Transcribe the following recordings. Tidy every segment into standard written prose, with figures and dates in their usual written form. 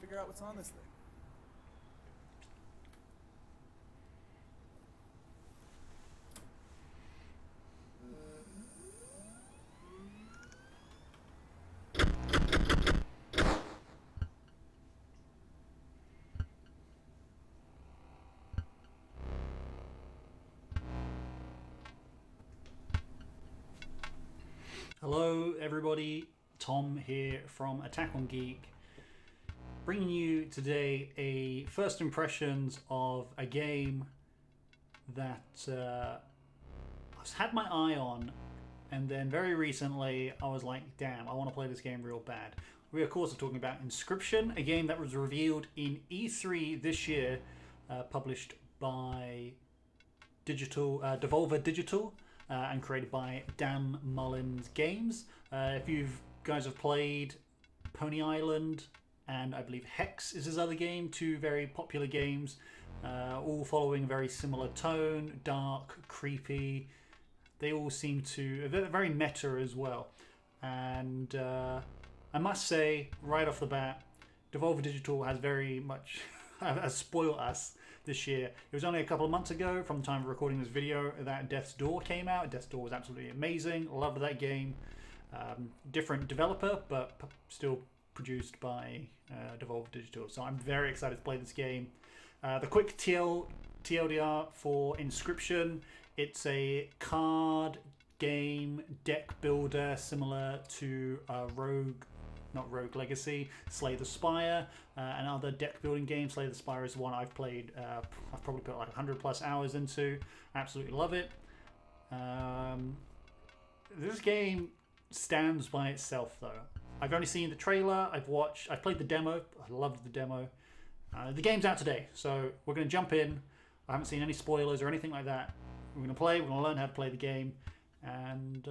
figure out what's on this thing. Hello everybody, Tom here from Attack on Geek, bringing you today a first impressions of a game that I've had my eye on, and then very recently I was like, damn, I want to play this game real bad. We of course are talking about Inscryption, a game that was revealed in E3 this year, published by Devolver Digital. And created by Dan Mullins Games. If you guys have played Pony Island and I believe Hex is his other game, two very popular games, all following a very similar tone, dark, creepy. They all seem to, they're very meta as well. And I must say, right off the bat, Devolver Digital has very much has spoiled us this year. It was only a couple of months ago from the time of recording this video that Death's Door came out. Death's Door was absolutely amazing. Loved that game. Different developer, but still produced by Devolver Digital. So I'm very excited to play this game. The quick TLDR for Inscryption. It's a card game deck builder similar to Rogue Legacy, Slay the Spire, another deck building game. Slay the Spire is one I've played. I've probably put like 100 plus hours into. Absolutely love it. This game stands by itself though. I've only seen the trailer. I've played the demo. I loved the demo. The game's out today, so we're going to jump in. I haven't seen any spoilers or anything like that. We're going to play. We're going to learn how to play the game, and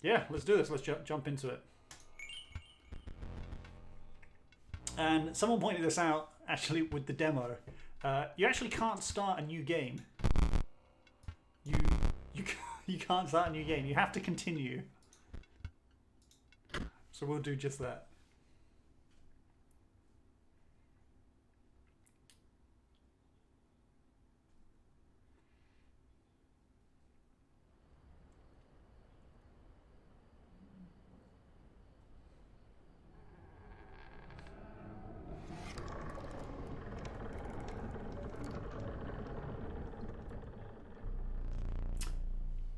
yeah, let's do this. Let's jump into it. And someone pointed this out actually with the demo. You actually can't start a new game. You can't start a new game. You have to continue. So we'll do just that.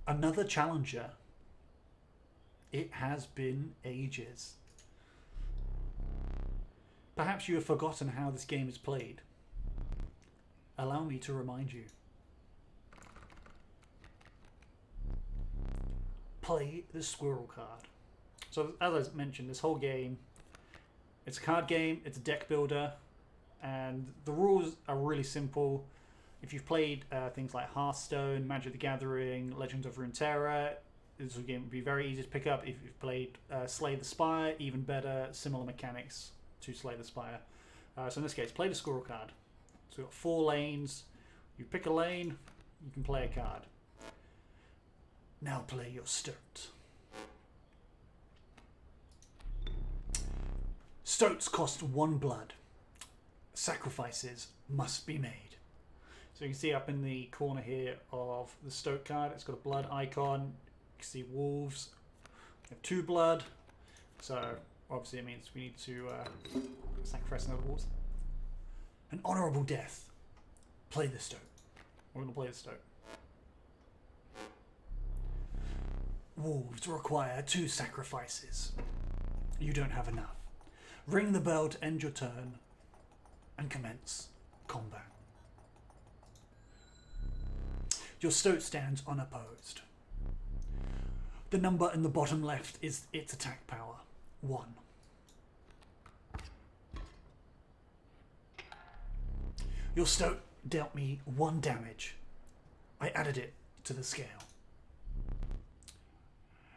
Another challenger. It has been ages. Perhaps you have forgotten how this game is played. Allow me to remind you. Play the squirrel card. So as I mentioned, this whole game, it's a card game, it's a deck builder, and the rules are really simple. If you've played things like Hearthstone, Magic the Gathering, Legends of Runeterra, this game would be very easy to pick up. If you've played Slay the Spire, even better, similar mechanics to Slay the Spire. So in this case, play the squirrel card. So we've got 4 lanes. You pick a lane, you can play a card. Now play your stoat. Stoats cost 1 blood. Sacrifices must be made. So you can see up in the corner here of the stoat card, it's got a blood icon. You can see wolves. We have 2 blood. So obviously it means we need to sacrifice another wolves. An honourable death. Play the stoat. We're going to play the stoat. Wolves require 2 sacrifices. You don't have enough. Ring the bell to end your turn and commence combat. Your stoat stands unopposed. The number in the bottom left is its attack power, 1. Your stoat dealt me 1 damage. I added it to the scale.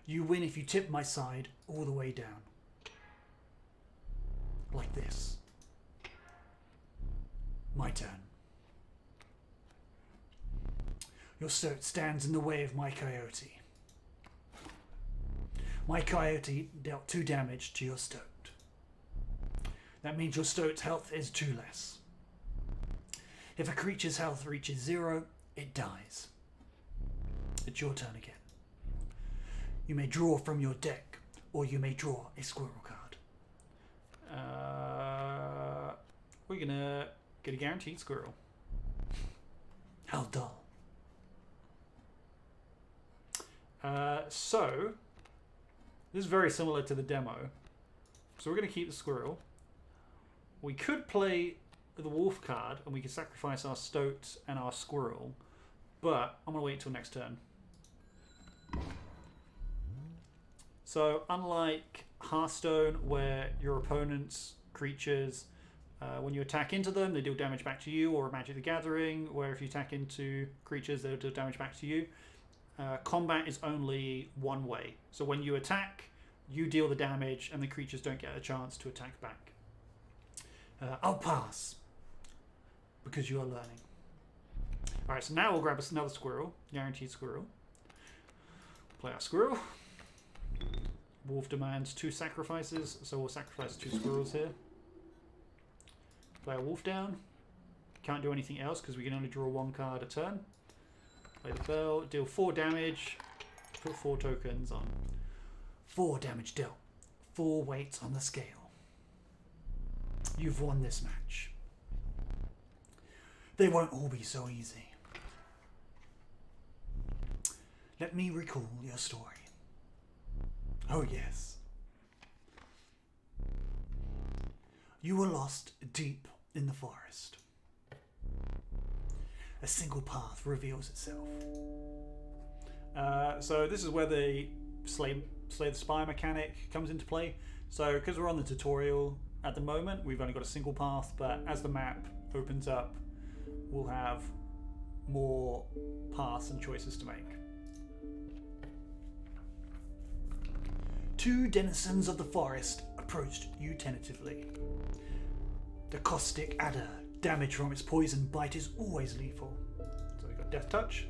You win if you tip my side all the way down. Like this. My turn. Your stoat stands in the way of my coyote. My coyote dealt 2 damage to your stoat. That means your stoat's health is 2 less. If a creature's health reaches 0, it dies. It's your turn again. You may draw from your deck, or you may draw a squirrel card. We're gonna get a guaranteed squirrel. How dull. So, this is very similar to the demo. So we're going to keep the squirrel. We could play the wolf card, and we could sacrifice our stoat and our squirrel. But I'm going to wait until next turn. So, unlike Hearthstone, where your opponent's creatures, when you attack into them, they deal damage back to you, or Magic the Gathering, where if you attack into creatures, they'll deal damage back to you. Combat is only one way. So when you attack, you deal the damage, and the creatures don't get a chance to attack back. I'll pass, because you are learning. Alright, so now we'll grab us another squirrel, guaranteed squirrel. Play our squirrel. Wolf demands 2 sacrifices, so we'll sacrifice 2 squirrels here. Play our wolf down. Can't do anything else because we can only draw 1 card a turn. Play the bell, deal 4 damage, put 4 tokens on. 4 damage dealt. 4 weights on the scale. You've won this match. They won't all be so easy. Let me recall your story. Oh yes. You were lost deep in the forest. A single path reveals itself. So this is where the slay the spire mechanic comes into play. So because we're on the tutorial at the moment, we've only got a single path, but as the map opens up, we'll have more paths and choices to make. 2 denizens of the forest approached you tentatively. The caustic adder. Damage from its poison bite is always lethal. So we've got Death Touch.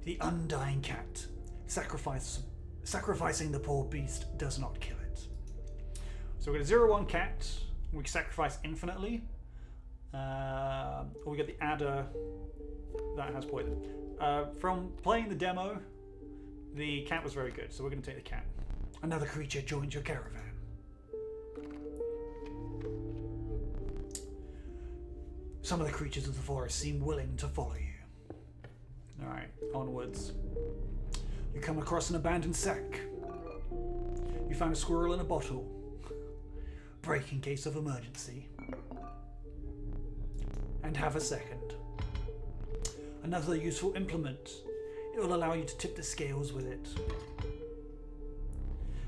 The undying cat. Sacrificing the poor beast does not kill it. So we've got a 0/1 cat. We can sacrifice infinitely. Or we got the adder that has poison. From playing the demo, the cat was very good, so we're going to take the cat. Another creature joins your caravan. Some of the creatures of the forest seem willing to follow you. Alright, onwards. You come across an abandoned sack. You find a squirrel in a bottle. Break in case of emergency. And have a second. Another useful implement. It will allow you to tip the scales with it.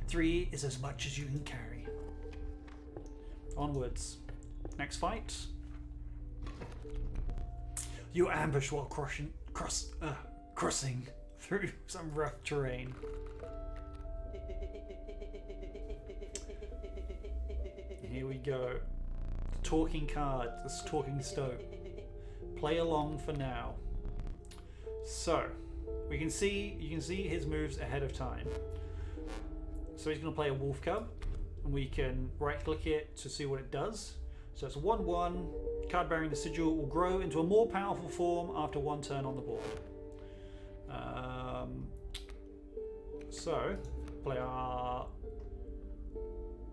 3 is as much as you can carry. Onwards. Next fight. You ambush while crossing through some rough terrain. Here we go. The talking card, this talking stone. Play along for now. So, you can see his moves ahead of time. So he's going to play a wolf cub, and we can right click it to see what it does. So it's a 1/1. Card bearing the sigil will grow into a more powerful form after 1 turn on the board. So play our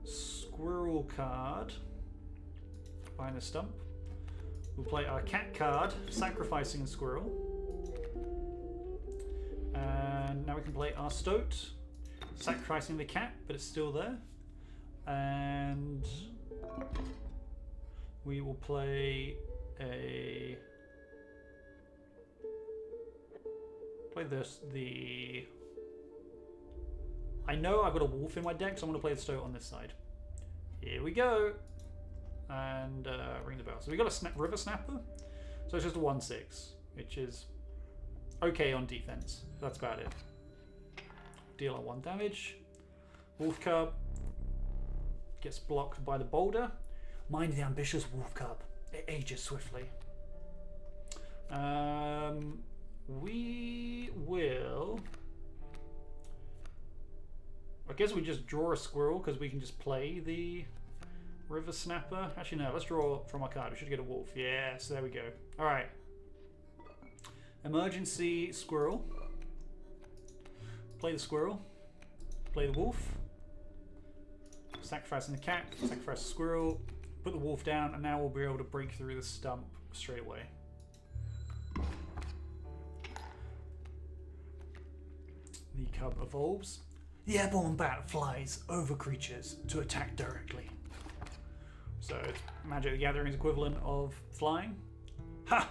squirrel card behind the stump. We'll play our cat card, sacrificing a squirrel. And now we can play our stoat, sacrificing the cat, but it's still there. And we will play I know I've got a wolf in my deck, so I'm going to play the stoat on this side. Here we go. And ring the bell. So we got a river snapper. So it's just a 1/6, which is okay on defense. That's about it. Deal our 1 damage. Wolf cub gets blocked by the boulder. Mind the ambitious wolf cub. It ages swiftly. We will... I guess we just draw a squirrel because we can just play the river snapper. Actually, no. Let's draw from our card. We should get a wolf. Yes, there we go. All right. Emergency squirrel. Play the squirrel. Play the wolf. Sacrificing the cat. Sacrifice the squirrel. Put the wolf down, and now we'll be able to break through the stump straight away. The cub evolves. The airborne bat flies over creatures to attack directly. So it's Magic the Gathering's equivalent of flying. Ha!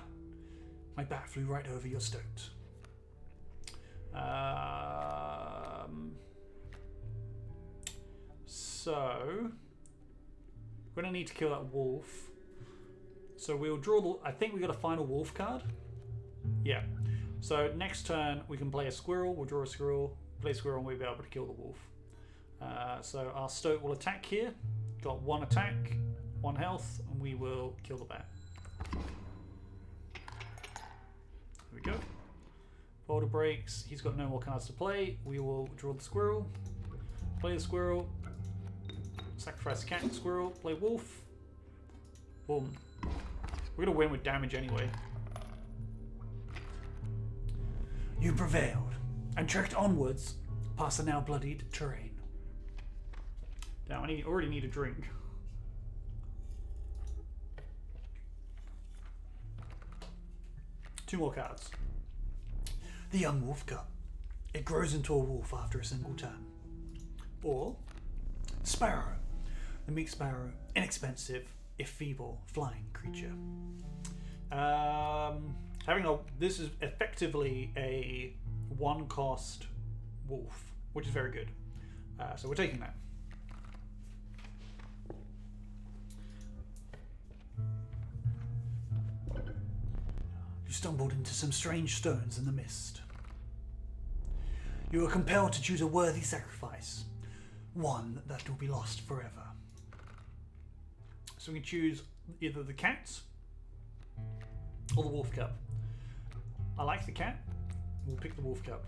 My bat flew right over your stoat. So we're gonna need to kill that wolf. So we'll draw the. I think we got a final wolf card. Yeah. So next turn we can play a squirrel. We'll draw a squirrel. Play a squirrel, and we'll be able to kill the wolf. So our stoat will attack here. Got 1 attack, 1 health, and we will kill the bat. There we go. Boulder breaks. He's got no more cards to play. We will draw the squirrel. Play the squirrel. Sacrifice the cat, squirrel. Play wolf. Boom. We're going to win with damage anyway. You prevailed and trekked onwards past the now bloodied terrain. Now I already need a drink. Two more cards. The young wolf cub. It grows into a wolf after a single turn. Or sparrow. The meek sparrow, inexpensive, if feeble, flying creature. This is effectively a 1-cost wolf, which is very good. So we're taking that. You stumbled into some strange stones in the mist. You are compelled to choose a worthy sacrifice, one that will be lost forever. So we can choose either the cat or the wolf cub. I like the cat. We'll pick the wolf cub.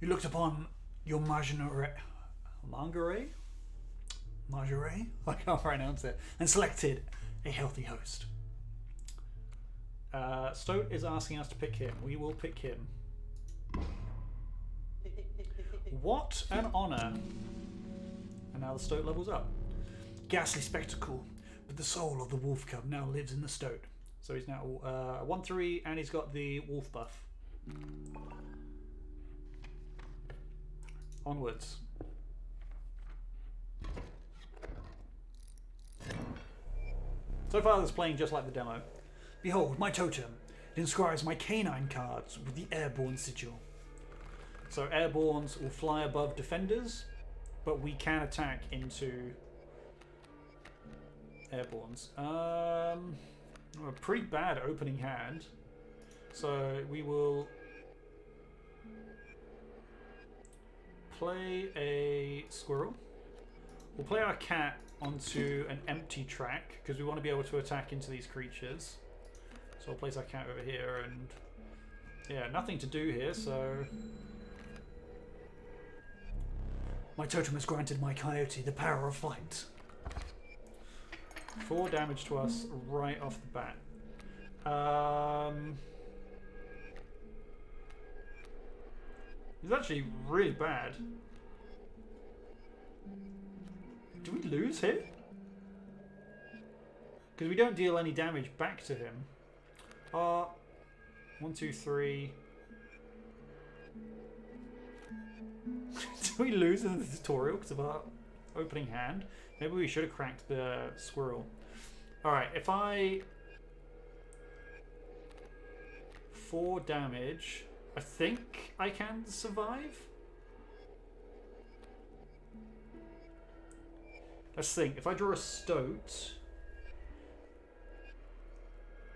You looked upon your marjorie? I can't pronounce it. And selected a healthy host. Stoat is asking us to pick him. We will pick him. What an honor. And now the Stoat levels up. Ghastly spectacle, but the soul of the wolf cub now lives in the Stoat. So he's now 1/3 and he's got the wolf buff. Onwards. So far this is playing just like the demo. Behold, my totem. It inscribes my canine cards with the airborne sigil. So airborns will fly above defenders, but we can attack into airborns. A pretty bad opening hand. So we will play a squirrel. We'll play our cat onto an empty track because we want to be able to attack into these creatures. So we'll place our cat over here and yeah, nothing to do here, so my totem has granted my coyote the power of flight. 4 damage to us right off the bat. It's actually really bad. Do we lose him? Because we don't deal any damage back to him. 1, 2, 3. Do we lose in the tutorial because of our opening hand? Maybe we should have cracked the squirrel. Alright, if I... 4 damage, I think I can survive? Let's think. If I draw a Stoat,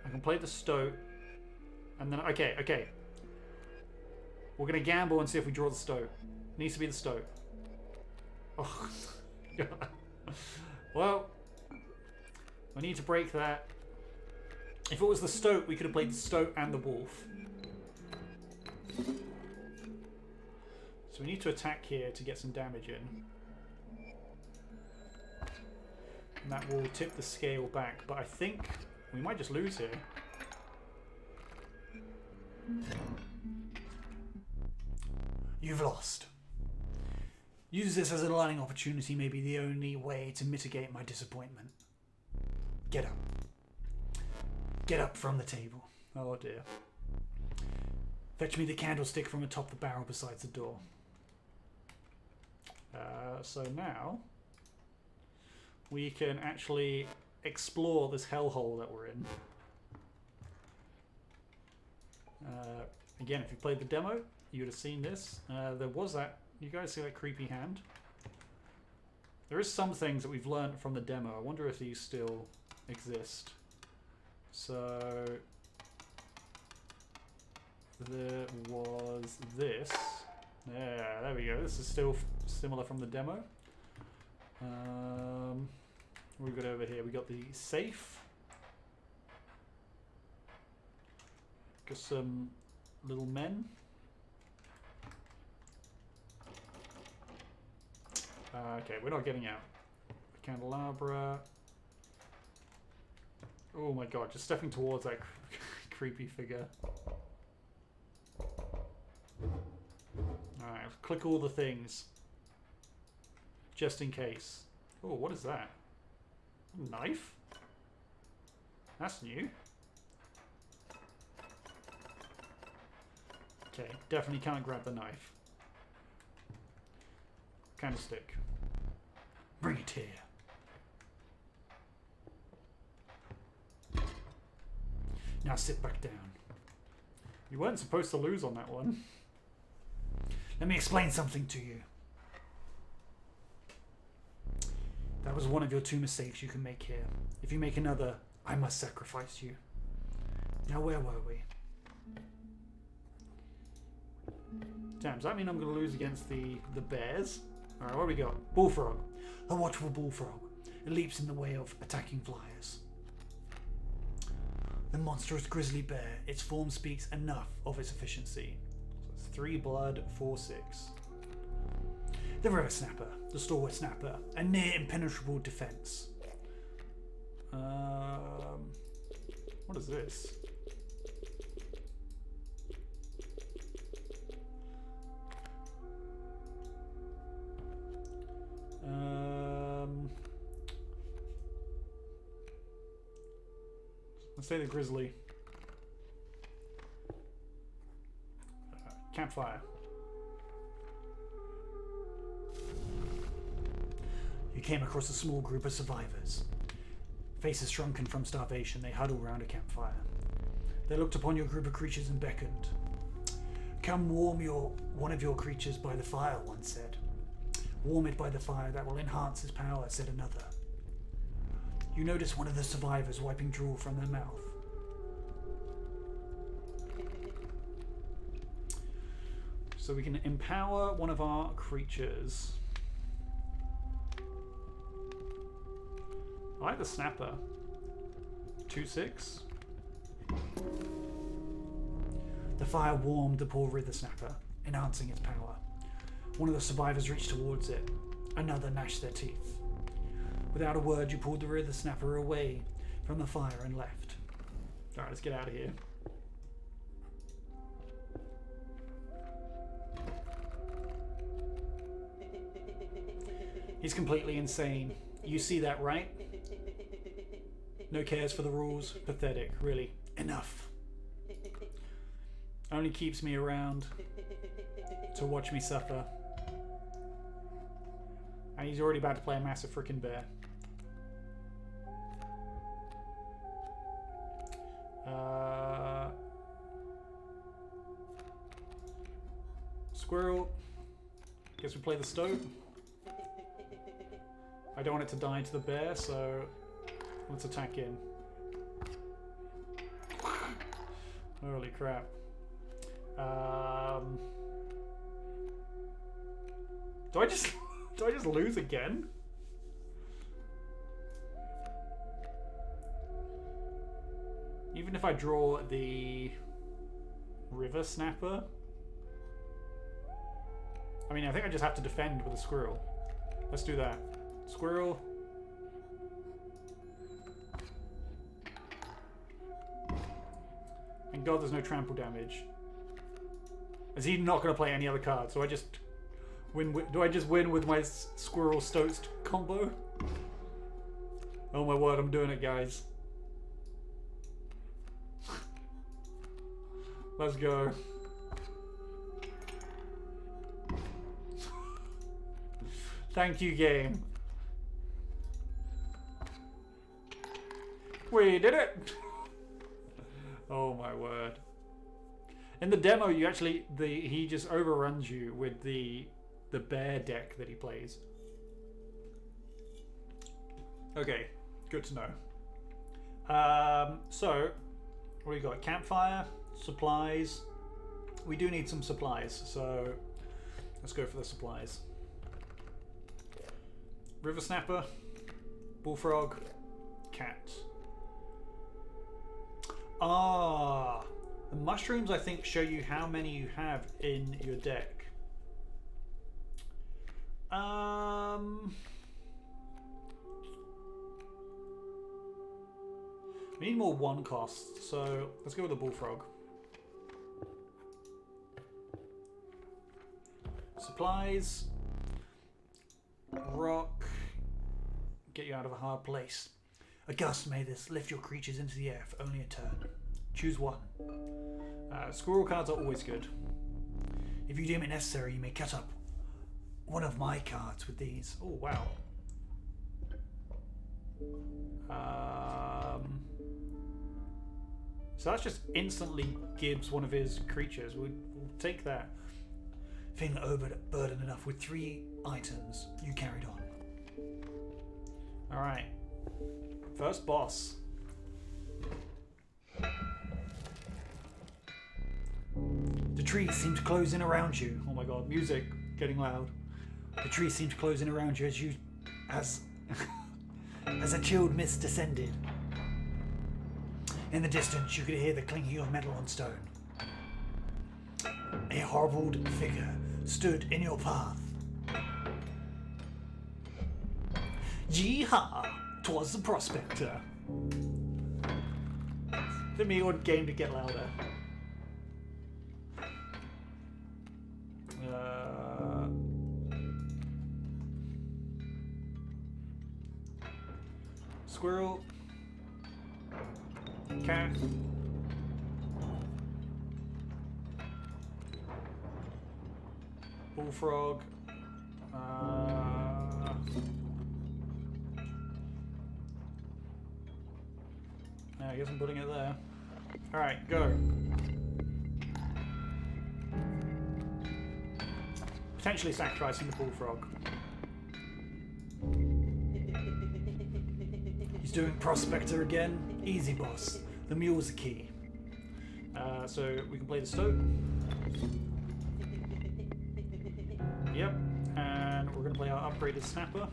I can play the Stoat, and then... Okay. We're going to gamble and see if we draw the Stoat. It needs to be the Stoat. Oh, God. Well, we need to break that. If it was the Stoat, we could have played the Stoat and the wolf. So we need to attack here to get some damage in. And that will tip the scale back, but I think we might just lose here. You've lost. Use this as a learning opportunity, maybe the only way to mitigate my disappointment. Get up. Get up from the table. Oh dear. Fetch me the candlestick from atop the barrel beside the door. So now we can actually explore this hellhole that we're in. Again, if you played the demo, you would have seen this. There was that. You guys see that creepy hand? There is some things that we've learned from the demo. I wonder if these still exist. So there was this. Yeah, there we go. This is still similar from the demo. What we got over here? We got the safe. Got some little men. Okay, we're not getting out. Candelabra. Oh my god, just stepping towards that creepy figure. Alright, click all the things. Just in case. Oh, what is that? A knife? That's new. Okay, definitely can't grab the knife. Candlestick. Bring it here. Now sit back down. You weren't supposed to lose on that one. Let me explain something to you. That was one of your 2 mistakes you can make here. If you make another, I must sacrifice you. Now where were we? Damn, does that mean I'm going to lose against the bears? Alright, what do we got? Bullfrog. A watchful bullfrog. It leaps in the way of attacking flyers. The monstrous grizzly bear. Its form speaks enough of its efficiency. So it's 3 blood, 4, 6. The river snapper. The stalwart snapper. A near impenetrable defense. What is this? Let's say the grizzly. Campfire. You came across a small group of survivors. Faces shrunken from starvation, they huddled round a campfire. They looked upon your group of creatures and beckoned. Come warm one of your creatures by the fire, one said. Warm it by the fire, that will enhance his power, said another. You notice one of the survivors wiping drool from their mouth. So we can empower one of our creatures. I like the snapper. 2/6. The fire warmed the poor river snapper, enhancing its power. One of the survivors reached towards it. Another gnashed their teeth. Without a word, you pulled the river snapper away from the fire and left. Alright, let's get out of here. He's completely insane. You see that, right? No cares for the rules. Pathetic, really. Enough. Only keeps me around to watch me suffer. And he's already about to play a massive freaking bear. Squirrel. Guess we play the stove. I don't want it to die to the bear, so let's attack in. Holy crap. Do I just lose again? Even if I draw the river snapper, I mean, I think I just have to defend with a squirrel. Let's do that. Squirrel. Thank God there's no trample damage. Is he not going to play any other cards? So I just win. Do I just win with my squirrel Stoats combo? Oh my word, I'm doing it, guys. Let's go. Thank you, game. We did it! Oh my word. In the demo, you actually he just overruns you with the bear deck that he plays. Okay, good to know. So what do we got? Campfire, supplies. We do need some supplies, so let's go for the supplies. River snapper, bullfrog, cat. Ah, the mushrooms I think show you how many you have in your deck. We need more one costs, so let's go with the bullfrog. Supplies, rock, get you out of a hard place. A gust may this lift your creatures into the air for only a turn. Choose one. Squirrel cards are always good. If you deem it necessary, you may cut up one of my cards with these. Oh, wow. So that's just instantly gives one of his creatures. We'll take that. Feeling overburdened enough with 3 items, you carried on. Alright. First boss. The trees seem to close in around you. Oh my god, music getting loud. The trees seem to close in around you as a chilled mist descended. In the distance, you could hear the clinking of metal on stone. A horrible figure stood in your path. Yeehaw! 'Twas the prospector. The Meowed game to get louder. Squirrel. Cat. Bullfrog. I guess I'm putting it there. Alright, go. Potentially sacrificing the bullfrog. He's doing Prospector again. Easy, boss. The mule's the key. So we can play the Stoat. Yep. And we're going to play our upgraded Snapper.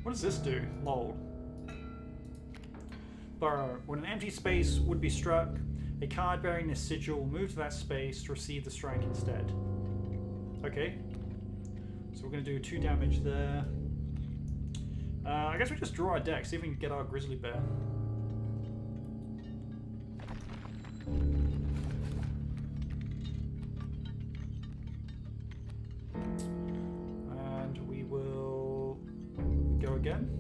What does this do? Lol. Burrow. When an empty space would be struck, a card bearing this sigil will move to that space to receive the strike instead. Okay. So we're going to do 2 damage there. I guess we just draw our deck, see if we can get our grizzly bear. And we will go again.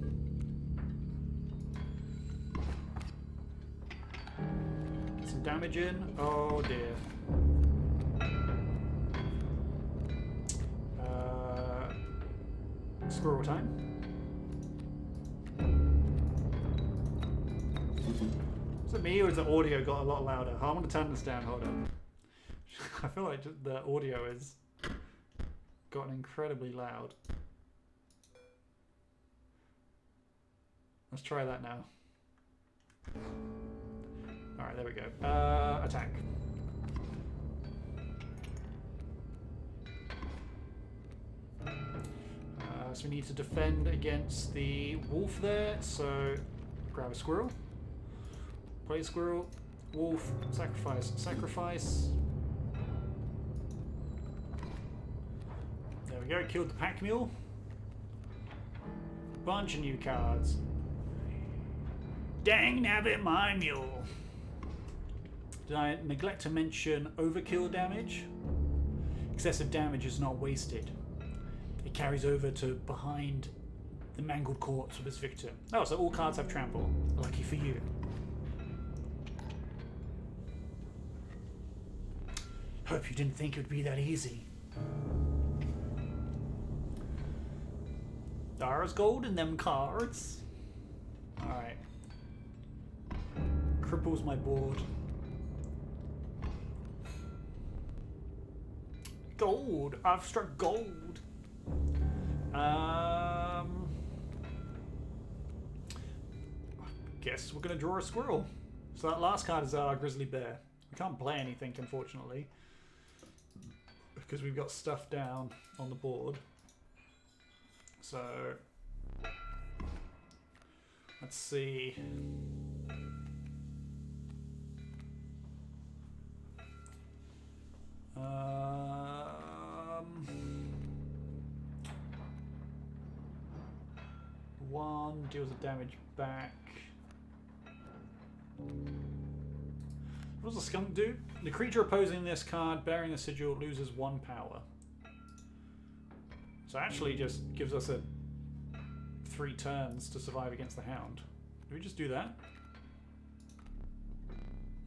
Get some damage in. Oh dear. Squirrel time. Is it me or has the audio got a lot louder? I'm going to turn this down, hold on. I feel like the audio has gotten incredibly loud. Let's try that now. Alright, there we go. Attack. So we need to defend against the wolf there. So grab a squirrel. Play squirrel. Wolf. Sacrifice. Sacrifice. There we go. Killed the pack mule. Bunch of new cards. Dang nabbit, my mule. Did I neglect to mention overkill damage? Excessive damage is not wasted. It carries over to behind the mangled corpse of its victim. Oh, so all cards have trample. Lucky for you. Hope you didn't think it would be that easy. There's gold in them cards. Alright. Cripples my board. Gold! I've struck gold! I guess we're gonna draw a squirrel. So that last card is our grizzly bear. We can't play anything, unfortunately, because we've got stuff down on the board. So let's see. One deals the damage back. What does the skunk do? The creature opposing this card bearing the sigil loses 1 power. So actually just gives us 3 turns to survive against the hound. Do we just do that?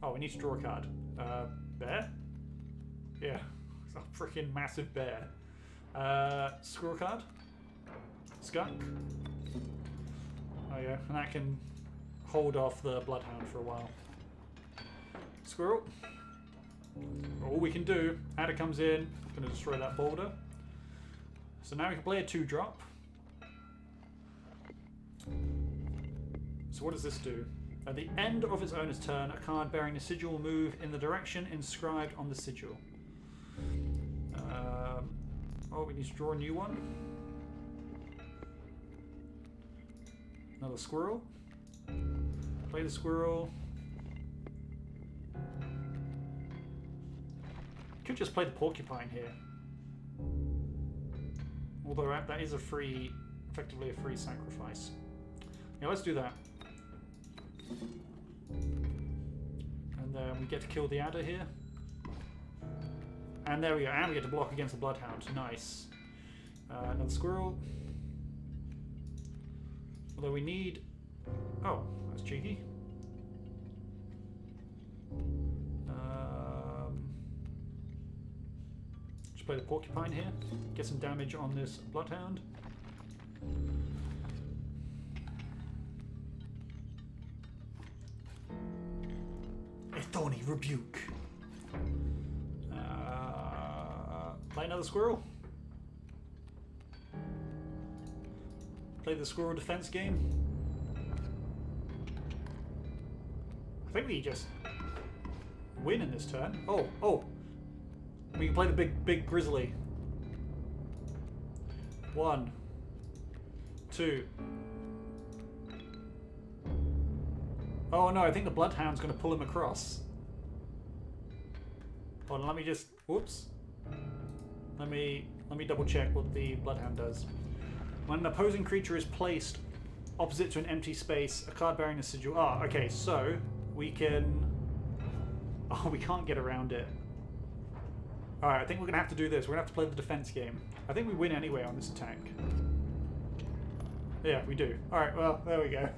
Oh, we need to draw a card. Bear? Yeah, it's a freaking massive bear. Squirrel card? Skunk? Oh yeah, and that can hold off the bloodhound for a while. Squirrel. All we can do, Adder comes in, gonna destroy that boulder. So now we can play a 2-drop. So what does this do? At the end of its owner's turn, a card bearing the sigil will move in the direction inscribed on the sigil. Oh, we need to draw a new one. Another squirrel. Play the squirrel. Could just play the porcupine here. Although that is effectively a free sacrifice. Yeah, let's do that. And then we get to kill the adder here. And there we go. And we get to block against the bloodhound. Nice. Another squirrel. Although we need... Oh, that's cheeky. Just play the porcupine here. Get some damage on this bloodhound. A thorny rebuke. Play another squirrel. Play the squirrel defense game. I think we just win in this turn. Oh. We can play the big grizzly. 1, 2. Oh no, I think the bloodhound's going to pull him across. Hold on, let me just... Whoops. Let me double check what the bloodhound does. When an opposing creature is placed opposite to an empty space, a card bearing a sigil... Ah, okay, so we can... Oh, we can't get around it. Alright, I think we're going to have to do this. We're going to have to play the defense game. I think we win anyway on this attack. Yeah, we do. Alright, well, there we go.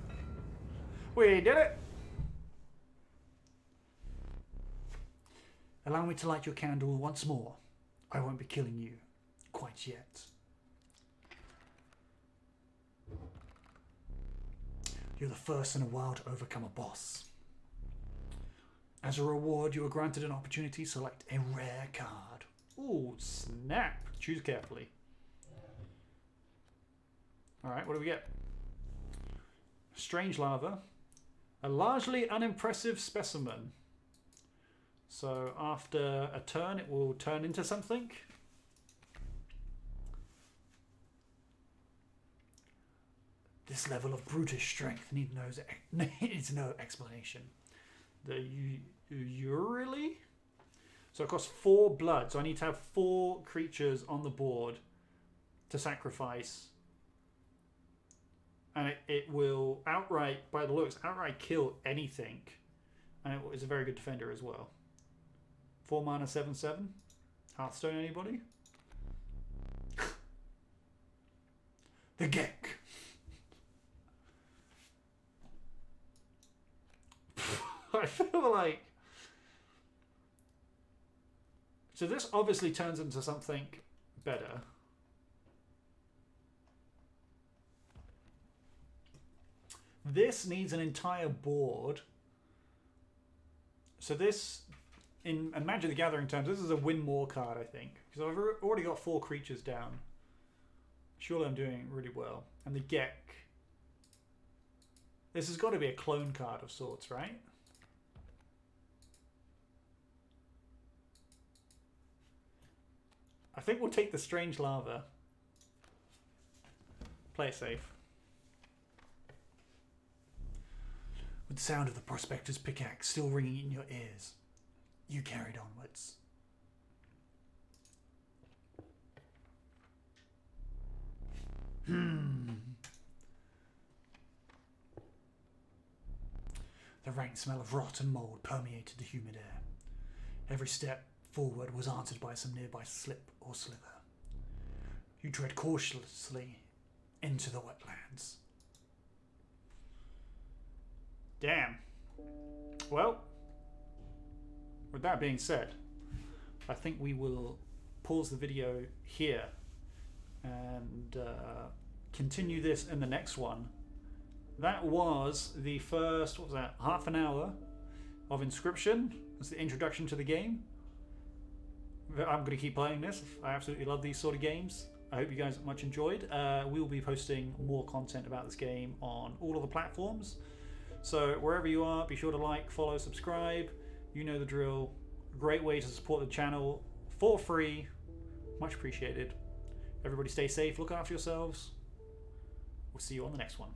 We did it! Allow me to light your candle once more. I won't be killing you quite yet. You're the first in a while to overcome a boss. As a reward, you are granted an opportunity to select a rare card. Ooh, snap. Choose carefully. Alright, what do we get? Strange lava. A largely unimpressive specimen. So after a turn, it will turn into something. This level of brutish strength needs no explanation. The Urili? So it costs 4 blood. So I need to have 4 creatures on the board to sacrifice. And it will outright, by the looks, outright kill anything. And it is a very good defender as well. 4 mana, 7/7. Hearthstone, anybody? The Gek. I feel like... So this obviously turns into something better. This needs an entire board. So this, in Magic the Gathering terms, this is a win more card, I think. Because I've already got 4 creatures down. Surely I'm doing really well. And the Gek. This has got to be a clone card of sorts, right? I think we'll take the Strange Lava. Play it safe. With the sound of the prospector's pickaxe still ringing in your ears, you carried onwards. The rank smell of rot and mould permeated the humid air. Every step forward was answered by some nearby slip or slither. You tread cautiously into the wetlands. Damn. Well, with that being said, I think we will pause the video here and continue this in the next one. That was the first, what was that, half an hour of Inscryption. That's the introduction to the game. I'm going to keep playing this. I absolutely love these sort of games. I hope you guys much enjoyed. We will be posting more content about this game on all of the platforms. So wherever you are, be sure to like, follow, subscribe. You know the drill. Great way to support the channel for free. Much appreciated. Everybody stay safe, look after yourselves. We'll see you on the next one.